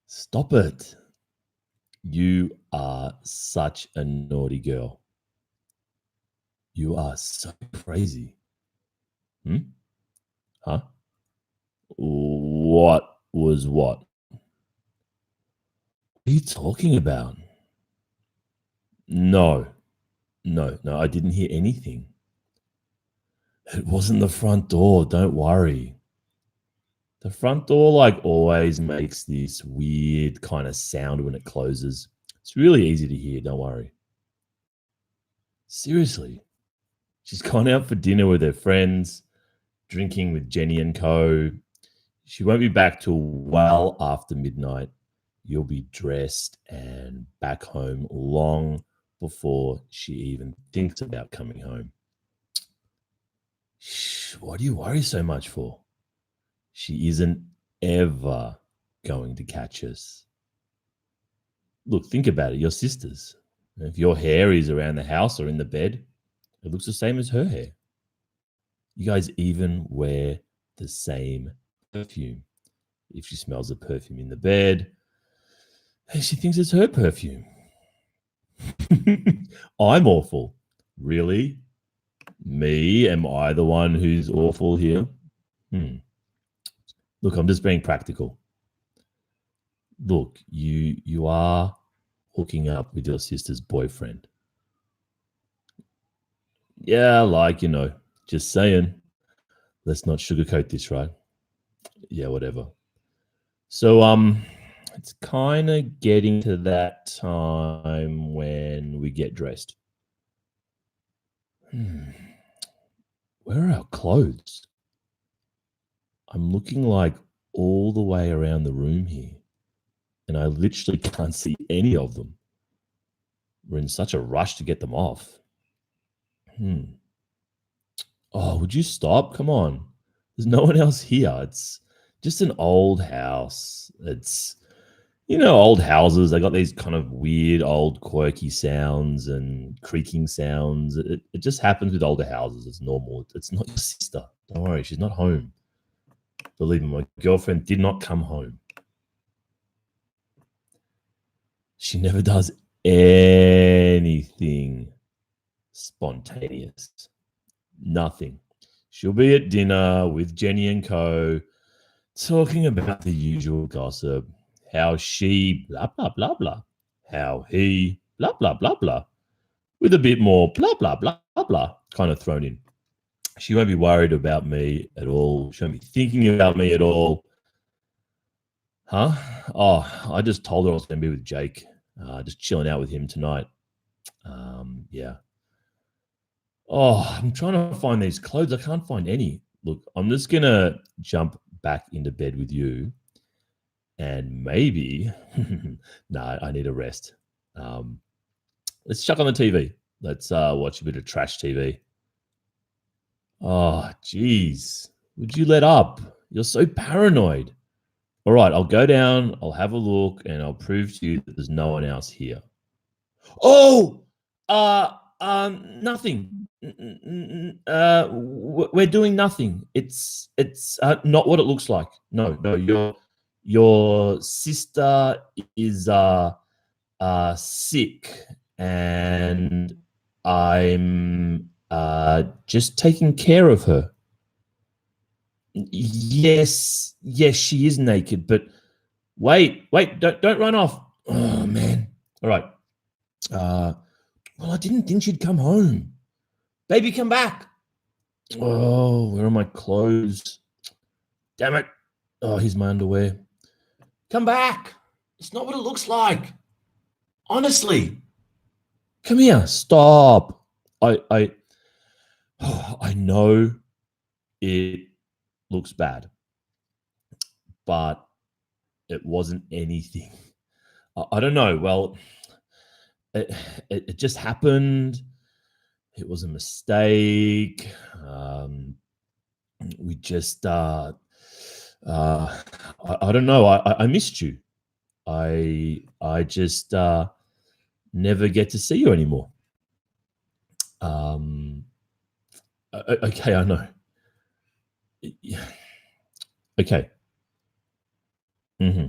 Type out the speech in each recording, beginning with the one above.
Stop it. You are such a naughty girl. You are so crazy. Huh? What was what? What are you talking about? No, I didn't hear anything. It wasn't the front door, don't worry. The front door, like, always makes this weird kind of sound when it closes. It's really easy to hear, don't worry. Seriously, she's gone out for dinner with her friends, drinking with Jenny and co. She won't be back till well after midnight. You'll be dressed and back home long before she even thinks about coming home. Shh, what do you worry so much for? She isn't ever going to catch us. Look, think about it. Your sisters. If your hair is around the house or in the bed, it looks the same as her hair. You guys even wear the same perfume. If she smells the perfume in the bed, she thinks it's her perfume. I'm awful. Really? Me? Am I the one who's awful here? Look, I'm just being practical. Look, you are hooking up with your sister's boyfriend. Yeah, like, just saying. Let's not sugarcoat this, right? Yeah, whatever. So, it's kind of getting to that time when we get dressed. Where are our clothes? I'm looking like all the way around the room here, and I literally can't see any of them. We're in such a rush to get them off. Oh, would you stop? Come on. There's no one else here. It's just an old house. It's, old houses. They got these kind of weird, old, quirky sounds and creaking sounds. It just happens with older houses. It's normal. It's not your sister. Don't worry. She's not home. Believe me, my girlfriend did not come home. She never does anything spontaneous. Nothing. She'll be at dinner with Jenny and co, talking about the usual gossip. How she blah, blah, blah, blah. How he blah, blah, blah, blah. With a bit more blah, blah, blah, blah kind of thrown in. She won't be worried about me at all. She won't be thinking about me at all. Huh? Oh, I just told her I was going to be with Jake. Just chilling out with him tonight. Yeah. Oh, I'm trying to find these clothes. I can't find any. Look, I'm just going to jump back into bed with you. And maybe, no, I need a rest. Let's chuck on the TV. Let's watch a bit of trash TV. Oh, geez. Would you let up? You're so paranoid. All right, I'll go down, I'll have a look, and I'll prove to you that there's no one else here. Oh, nothing. We're doing nothing. It's not what it looks like. No, your sister is sick, and I'm just taking care of her. Yes, she is naked, but wait, don't run off. Oh man. All right. Well, I didn't think she'd come home. Baby, come back. Oh, where are my clothes? Damn it. Oh, here's my underwear. Come back. It's not what it looks like. Honestly. Come here. Stop. I know it looks bad, but it wasn't anything. I don't know. Well, it just happened. It was a mistake. We just, I don't know. I missed you. I just never get to see you anymore. Okay, I know. Okay. Mm-hmm.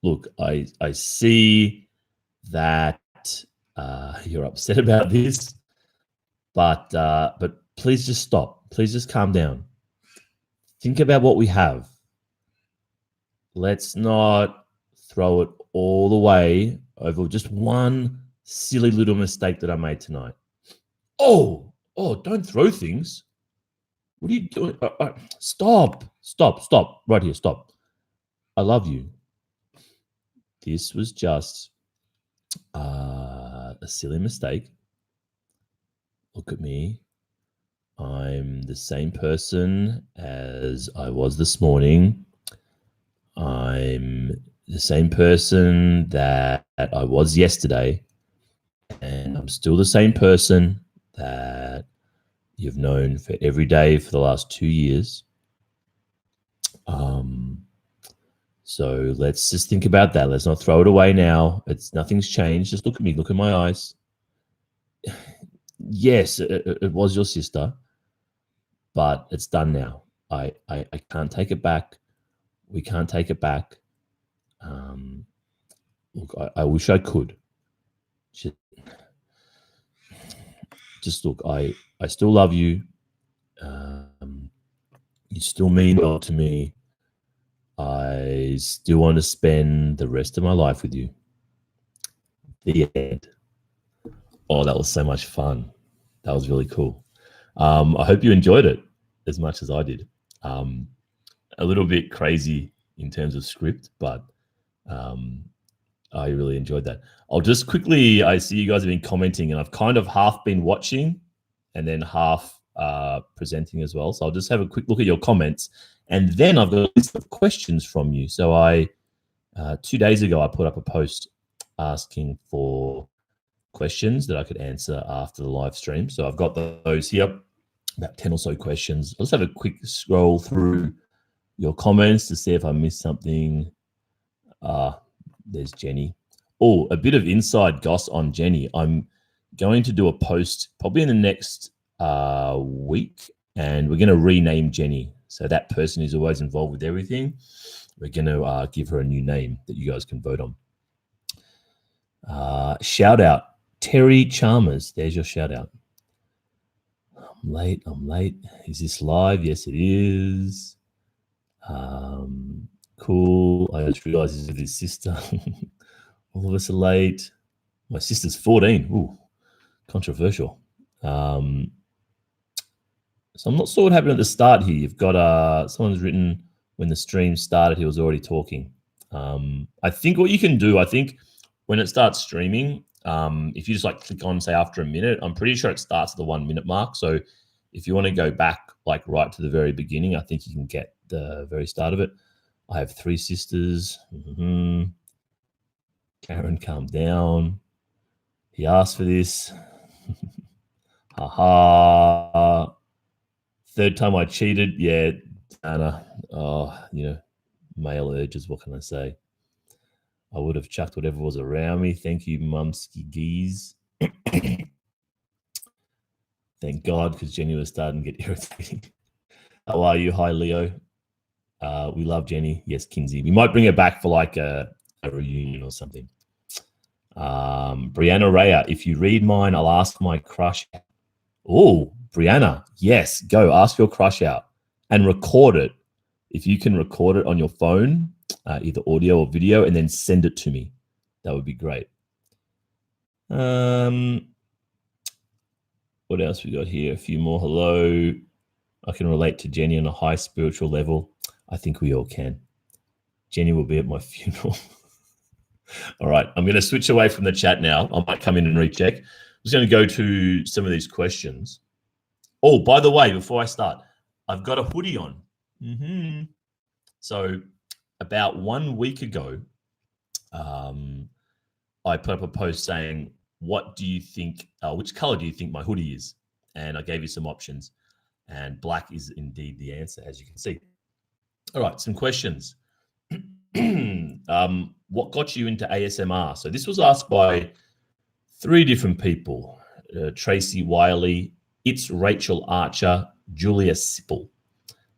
Look, I see that you're upset about this, but please just stop. Please just calm down. Think about what we have. Let's not throw it all away over just one silly little mistake that I made tonight. Oh, don't throw things. What are you doing? Stop. Right here, stop. I love you. This was just a silly mistake. Look at me. I'm the same person as I was this morning. I'm the same person that I was yesterday. And I'm still the same person that you've known for every day for the last 2 years. So let's just think about that. Let's not throw it away now. Nothing's changed. Just look at me. Look in my eyes. Yes, it was your sister, but it's done now. I can't take it back. We can't take it back. Look, I wish I could. Just look, I still love you. You still mean well to me. I still want to spend the rest of my life with you. The end. Oh, that was so much fun. That was really cool. I hope you enjoyed it as much as I did. A little bit crazy in terms of script, but I really enjoyed that. I'll just quickly, I see you guys have been commenting, and I've kind of half been watching and then half presenting as well. So I'll just have a quick look at your comments. And then I've got a list of questions from you. So 2 days ago, I put up a post asking for questions that I could answer after the live stream. So I've got those here, about 10 or so questions. I'll just have a quick scroll through your comments to see if I missed something. There's Jenny. Oh, a bit of inside goss on Jenny. I'm going to do a post probably in the next week, and we're going to rename Jenny. So that person who's always involved with everything, we're going to give her a new name that you guys can vote on. Shout out, Terry Chalmers. There's your shout out. I'm late. Is this live? Yes, it is. Cool. I just realized he's with his sister. All of us are late. My sister's 14. Ooh, controversial. So I'm not sure what happened at the start here. You've got someone's written when the stream started, he was already talking. I think what you can do, when it starts streaming, if you just like click on, say, after a minute, I'm pretty sure it starts at the 1 minute mark. So if you want to go back like right to the very beginning, I think you can get the very start of it. I have 3 sisters. Karen, calm down. He asked for this. Haha. Third time I cheated. Yeah, Anna. Oh, male urges. What can I say? I would have chucked whatever was around me. Thank you, Mumsky Geese. Thank God, because Jenny was starting to get irritating. How are you? Hi, Leo. We love Jenny. Yes, Kinsey. We might bring her back for like a reunion or something. Brianna Raya, if you read mine, I'll ask my crush. Oh, Brianna, yes, go ask your crush out and record it. If you can record it on your phone, either audio or video, and then send it to me, that would be great. What else we got here? A few more. Hello. I can relate to Jenny on a high spiritual level. I think we all can. Jenny will be at my funeral. All right, I'm going to switch away from the chat now. I might come in and recheck. I'm just going to go to some of these questions. Oh, by the way, before I start, I've got a hoodie on. So about 1 week ago, I put up a post saying, what do you think, which color do you think my hoodie is? And I gave you some options, and black is indeed the answer, as you can see. All right, some questions. What got you into ASMR? So this was asked by 3 different people. Tracy Wiley, It's Rachel Archer, Julia Sipple.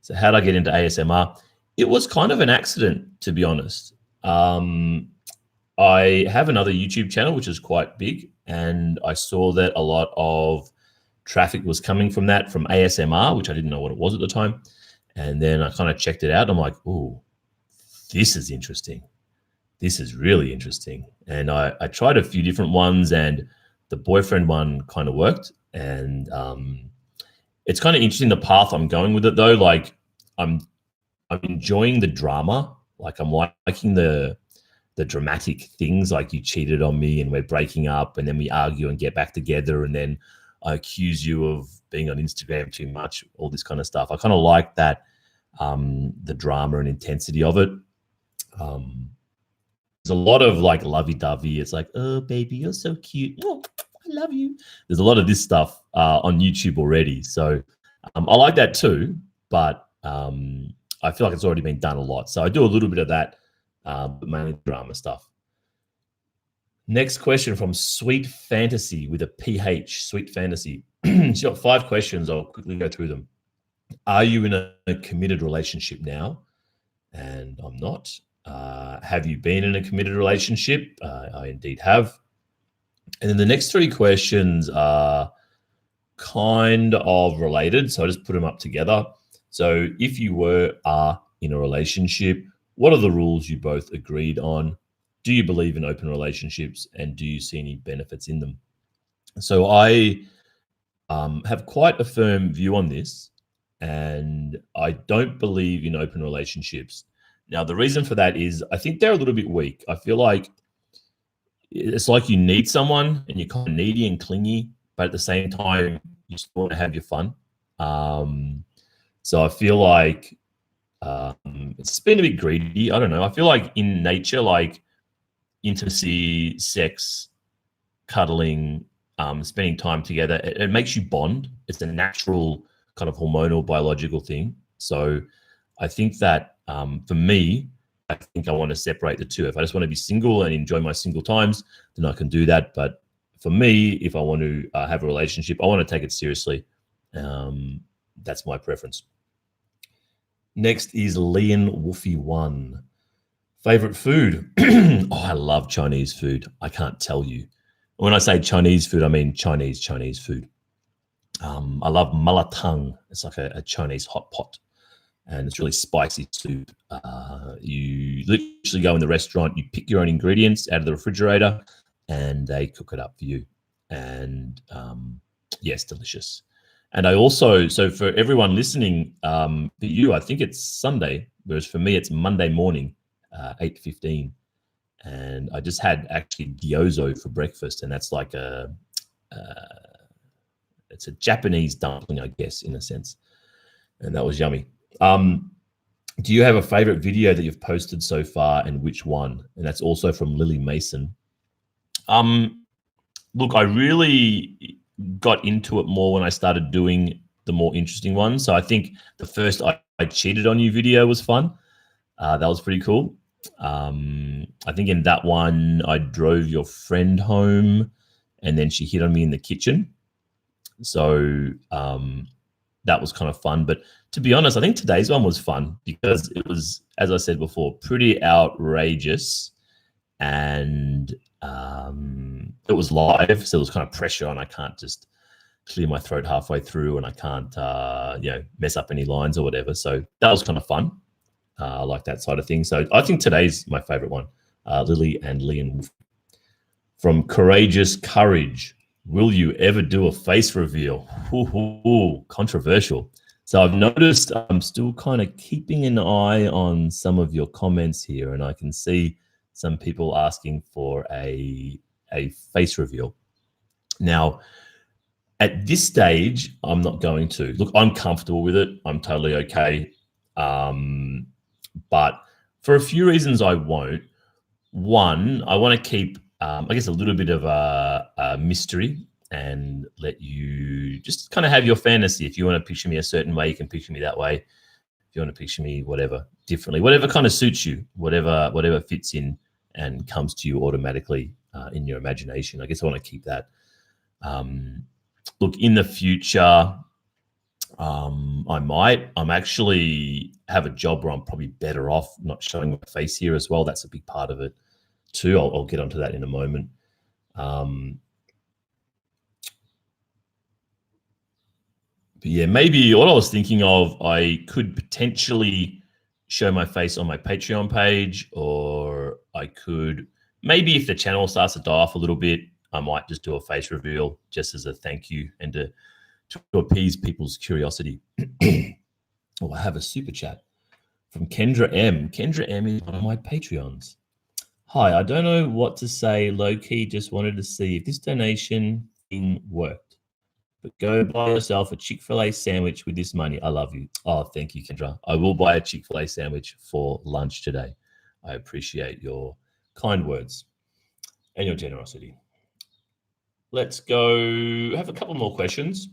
So how did I get into ASMR? It was kind of an accident, to be honest. I have another YouTube channel, which is quite big, and I saw that a lot of traffic was coming from that, from ASMR, which I didn't know what it was at the time. And then I kind of checked it out. And I'm like, oh, this is interesting. This is really interesting. And I tried a few different ones, and the boyfriend one kind of worked. And it's kind of interesting the path I'm going with it, though. Like I'm enjoying the drama. Like I'm liking the dramatic things, like you cheated on me and we're breaking up and then we argue and get back together and then I accuse you of being on Instagram too much, all this kind of stuff. I kind of like that, the drama and intensity of it. There's a lot of like lovey-dovey. It's like, oh, baby, you're so cute. Oh, I love you. There's a lot of this stuff on YouTube already. So I like that too, but I feel like it's already been done a lot. So I do a little bit of that, but mainly drama stuff. Next question from Sweet Fantasy with a PH, Sweet Fantasy. She's got 5 questions. I'll quickly go through them. Are you in a committed relationship now? And I'm not. Have you been in a committed relationship? I indeed have. And then the next 3 questions are kind of related, so I just put them up together. So if you are in a relationship, what are the rules you both agreed on? Do you believe in open relationships, and do you see any benefits in them? So I have quite a firm view on this, and I don't believe in open relationships. Now, the reason for that is I think they're a little bit weak. I feel like it's like you need someone and you're kind of needy and clingy, but at the same time, you still want to have your fun. So I feel like it's been a bit greedy. I don't know. I feel like in nature, like intimacy, sex, cuddling, spending time together, it makes you bond. It's a natural kind of hormonal, biological thing. So I think that for me, I think I want to separate the two. If I just want to be single and enjoy my single times, then I can do that. But for me, if I want to have a relationship, I want to take it seriously. That's my preference. Next is Leon Wolfie 1. Favorite food? Oh, I love Chinese food. I can't tell you. When I say Chinese food, I mean Chinese food. I love malatang. It's like a Chinese hot pot, and it's really spicy soup. You literally go in the restaurant, you pick your own ingredients out of the refrigerator, and they cook it up for you. And yes, delicious. And I also, so for everyone listening, for you, I think it's Sunday, whereas for me, it's Monday morning, 8:15. And I just had actually gyozo for breakfast, and that's like it's a Japanese dumpling, I guess, in a sense. And that was yummy. Do you have a favorite video that you've posted so far, and which one? And that's also from Lily Mason. Look, I really got into it more when I started doing the more interesting ones. So I think the first I cheated on you video was fun. That was pretty cool. I think in that one, I drove your friend home and then she hit on me in the kitchen. So that was kind of fun. But to be honest, I think today's one was fun because it was, as I said before, pretty outrageous. And it was live, so there was kind of pressure on. I can't just clear my throat halfway through, and I can't, mess up any lines or whatever. So that was kind of fun. I like that side of things. So I think today's my favorite one. Lily and Leon. From Courageous Courage. Will you ever do a face reveal? Ooh, controversial. So I've noticed I'm still kind of keeping an eye on some of your comments here, and I can see some people asking for a face reveal. Now, at this stage, I'm not going to. Look, I'm comfortable with it. I'm totally okay. But for a few reasons, I won't. One, I want to keep, I guess, a little bit of a mystery and let you just kind of have your fantasy. If you want to picture me a certain way, you can picture me that way. If you want to picture me whatever, differently, whatever kind of suits you, whatever fits in and comes to you automatically in your imagination. I guess I want to keep that. Look, in the future, I might. I'm actually have a job where I'm probably better off not showing my face here as well. That's a big part of it too. I'll get onto that in a moment. But yeah, maybe what I was thinking of, I could potentially show my face on my Patreon page, or I could maybe, if the channel starts to die off a little bit, I might just do a face reveal just as a thank you and to appease people's curiosity. Oh, I have a super chat from Kendra M. Kendra M is one of my Patreons. Hi, I don't know what to say. Low key, just wanted to see if this donation thing worked. But go buy yourself a Chick-fil-A sandwich with this money. I love you. Oh, thank you, Kendra. I will buy a Chick-fil-A sandwich for lunch today. I appreciate your kind words and your generosity. Let's go have a couple more questions.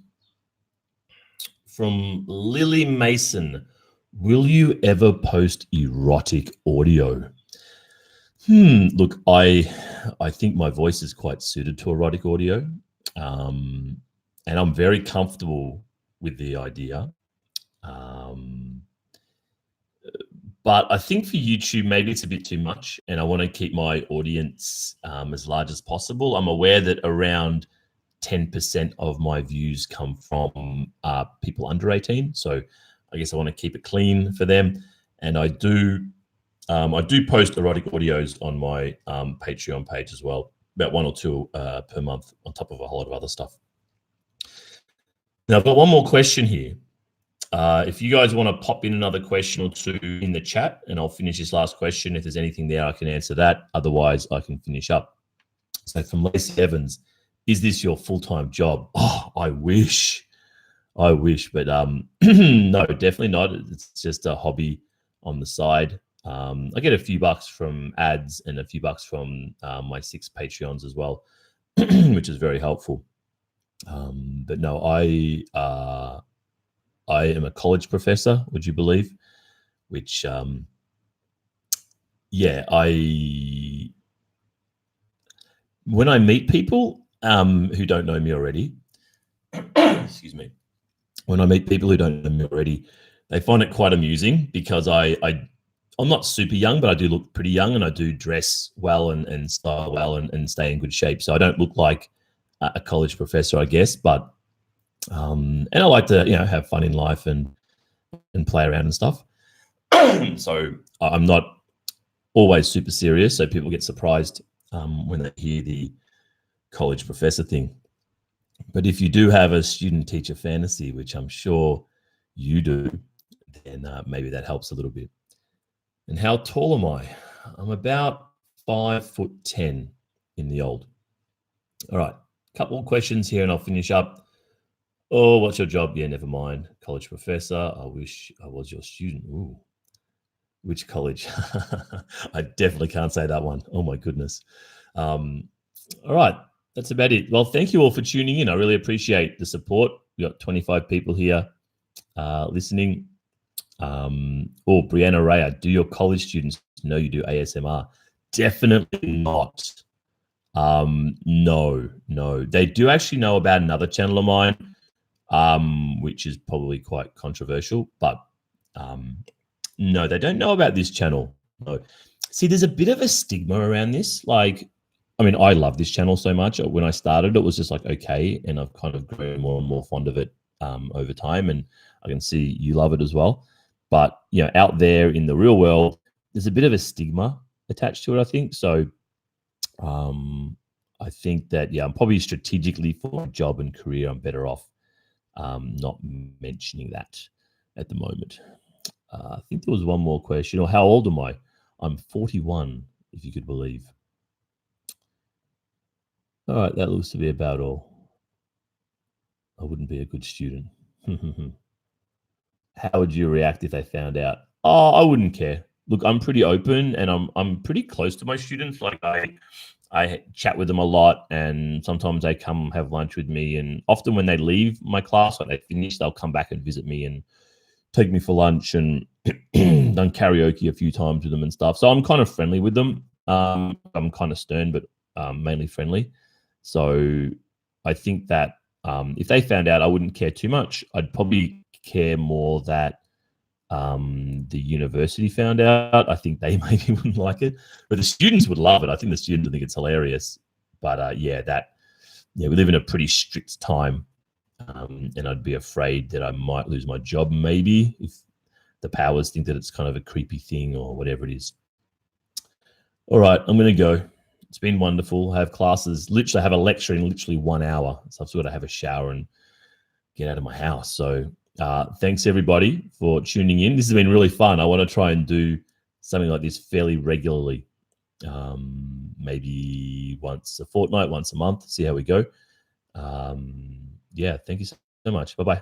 From Lily Mason. Will you ever post erotic audio? Look, I think my voice is quite suited to erotic audio. And I'm very comfortable with the idea. But I think for YouTube, maybe it's a bit too much, and I want to keep my audience as large as possible. I'm aware that around 10% of my views come from people under 18. So I guess I want to keep it clean for them. And I do post erotic audios on my Patreon page as well, about 1 or 2 per month, on top of a whole lot of other stuff. Now, I've got one more question here. If you guys want to pop in another question or two in the chat, and I'll finish this last question. If there's anything there, I can answer that. Otherwise, I can finish up. So from Lacey Evans, is this your full-time job? Oh, I wish, but no, definitely not. It's just a hobby on the side. I get a few bucks from ads and a few bucks from my 6 Patreons as well, which is very helpful. But no, I am a college professor, would you believe? Which, when I meet people who don't know me already, excuse me, when I meet people who don't know me already, they find it quite amusing because I'm not super young, but I do look pretty young, and I do dress well and style well and stay in good shape. So I don't look like a college professor, I guess, but and I like to, have fun in life and play around and stuff. So I'm not always super serious. So people get surprised when they hear the college professor thing. But if you do have a student teacher fantasy, which I'm sure you do, then maybe that helps a little bit. And how tall am I? I'm about 5'10" in the old. All right, couple of questions here and I'll finish up. Oh, what's your job? Yeah, never mind. College professor. I wish I was your student. Ooh, which college? I definitely can't say that one. Oh my goodness. All right, that's about it. Well, thank you all for tuning in. I really appreciate the support. We got 25 people here listening. Brianna Ray, do your college students know you do ASMR? Definitely not. No. They do actually know about another channel of mine, which is probably quite controversial, but no, they don't know about this channel. No. See, there's a bit of a stigma around this. Like, I mean, I love this channel so much. When I started, it was just like, okay, and I've kind of grown more and more fond of it over time, and I can see you love it as well. But, out there in the real world, there's a bit of a stigma attached to it, I think. So I think that, I'm probably strategically for my job and career, I'm better off not mentioning that at the moment. I think there was one more question. Or how old am I? I'm 41, if you could believe. All right, that looks to be about all. I wouldn't be a good student. How would you react if they found out? Oh, I wouldn't care. Look, I'm pretty open and I'm pretty close to my students. Like I chat with them a lot, and sometimes they come have lunch with me. And often when they leave my class, like they finish, they'll come back and visit me and take me for lunch, and done karaoke a few times with them and stuff. So I'm kind of friendly with them. I'm kind of stern, but mainly friendly. So I think that if they found out, I wouldn't care too much. I'd probably care more that the university found out. I think they maybe wouldn't like it, but the students would love it. I think the students think it's hilarious. But yeah, we live in a pretty strict time, and I'd be afraid that I might lose my job maybe if the powers think that it's kind of a creepy thing or whatever it is. All right, I'm going to go. It's been wonderful. I have classes. Literally, I have a lecture in literally 1 hour, so I've still got to have a shower and get out of my house. So thanks everybody for tuning in. This has been really fun. I want to try and do something like this fairly regularly, maybe once a fortnight, once a month, see how we go. Yeah, thank you so much. Bye-bye.